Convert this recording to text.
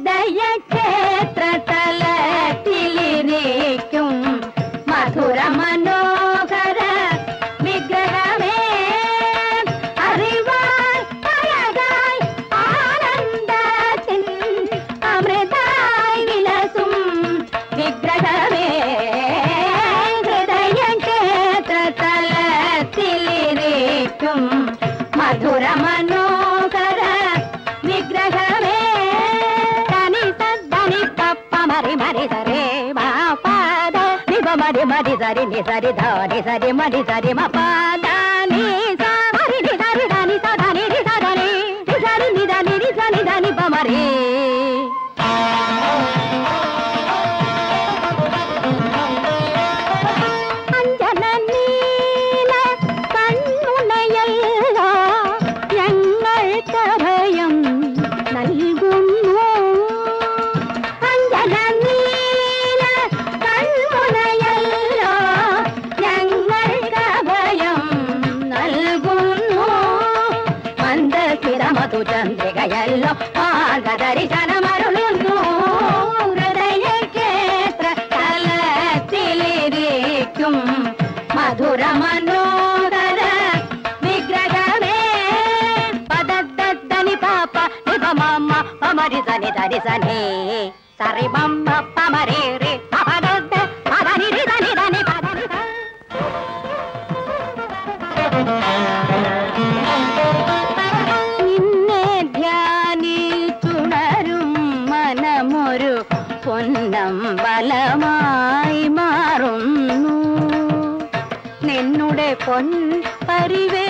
ഹൃദയ ക്ഷേത്ര തലത്തിലിരിക്കും മധുര മനോഹര വിഗ്രഹമേ അറിവായി അഴകായി ആനന്ദത്തിൻ അമൃതായി വിലസും വിഗ്രഹമേ ഹൃദയ ക്ഷേത്ര തലത്തിലിരിക്കും മധുര മനോഹര വിഗ്രഹമേ തനി സദ്ദനി പപ്പ മരി മരി സരേ മാപാദ നിപ മരി മരി സരി നി സരി ധനി സരി മരി സരി മപാദ നി സ മരി നി സരി ധനി സ ധനി നി സ ധനി നി സരി നി ധനി നി സ നി ധനി പ മരി ചന്ദ്രികയല്ലോ മാർഗദർശനമരുളുന്നു ഹൃദയ ക്ഷേത്ര തലത്തിലിരിക്കും മധുര മനോഹര വിഗ്രഹമേ പദദ്ദനി പാപ്പ നിപ മമ്മ പമരി സനി ധരി സനി സരി മമ്മ പമരി രി പദദ്ദ പദനി രി ധനി ധനി പദനി മനമൊരു പൊന്നമ്പലമായി മാറുന്നു നിന്നുടെ പൊൻ പരിവേ